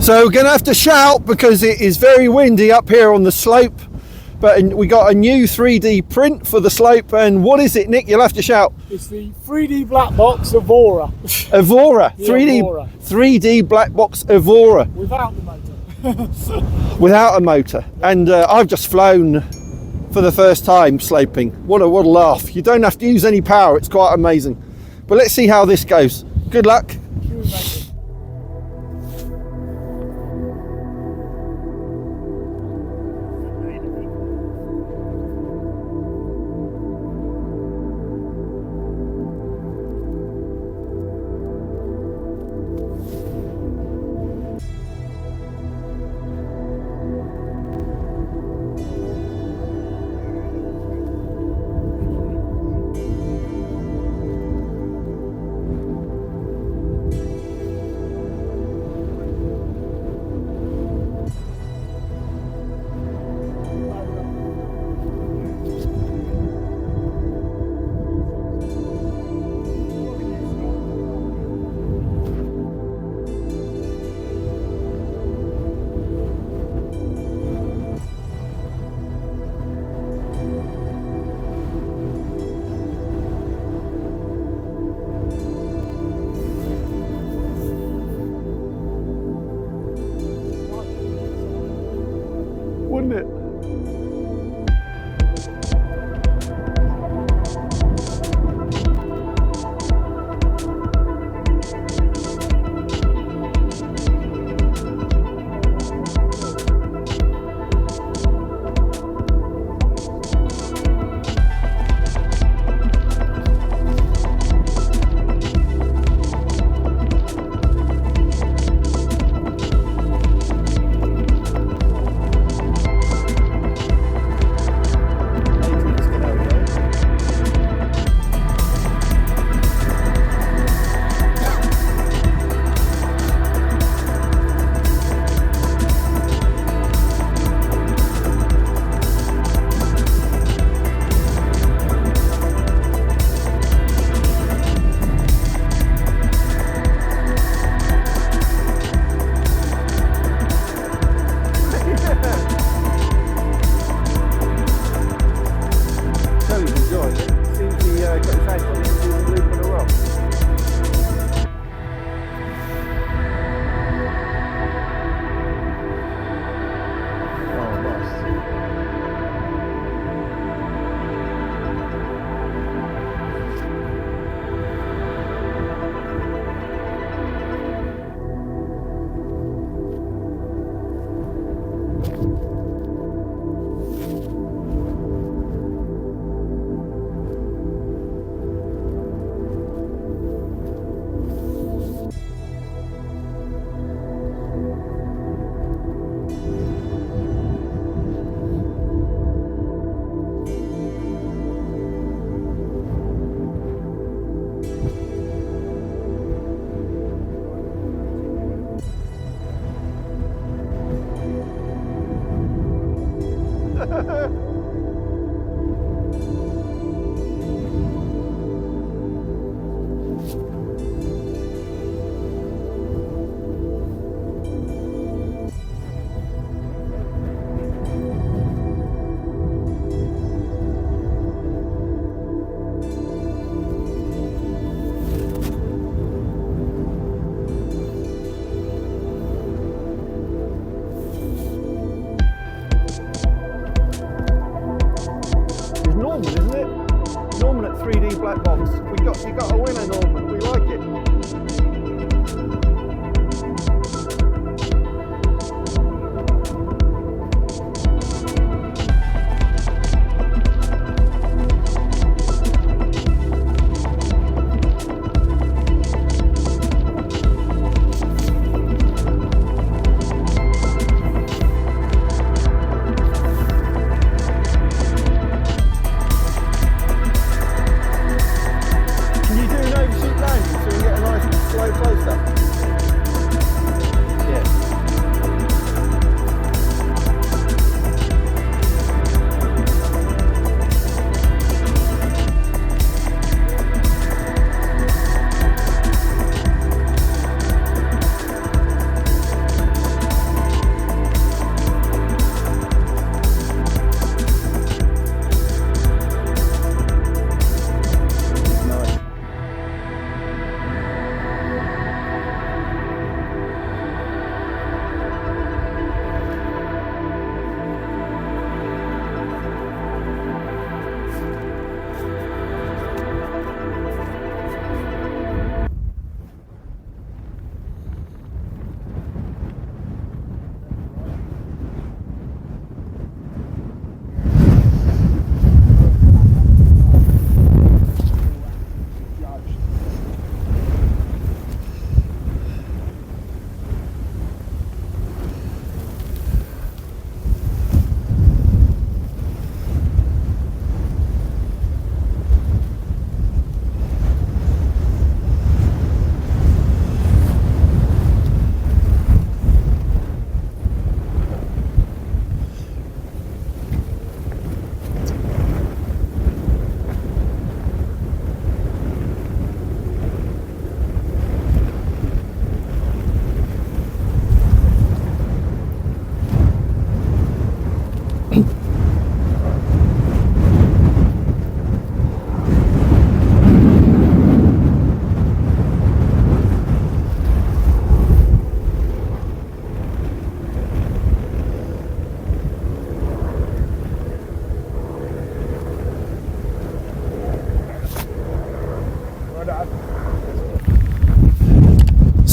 So we're going to have to shout because it is very windy up here on the slope. But we got a new 3D print for the slope. And what is it, Nick? You'll have to shout. It's the 3DBlackBox Evora. Evora. Yeah, 3DBlackBox Evora. Without the motor. Without a motor. And I've just flown for the first time sloping. What a laugh. You don't have to use any power. It's quite amazing. But let's see how this goes. Good luck. Wouldn't it? Norman at 3DBlackBox. You got a winner, Norman. We like it.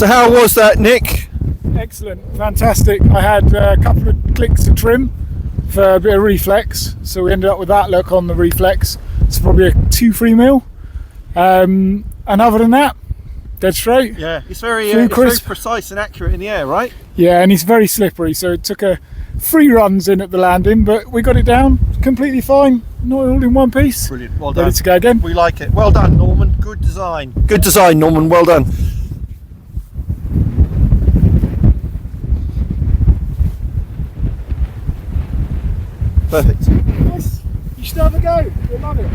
So how was that, Nick? Excellent, fantastic. I had a couple of clicks of trim for a bit of reflex, so we ended up with that look on the reflex. It's probably a 2-3 mil. And other than that, dead straight. Yeah, it's very precise and accurate in the air, right? Yeah, and it's very slippery, so it took 3 runs in at the landing, but we got it down completely fine, not all in one piece. Brilliant, well done. Ready to go again. We like it. Well done, Norman. Good design. Good design, Norman. Well done. Perfect. Yes, you should have a go. You'll love it.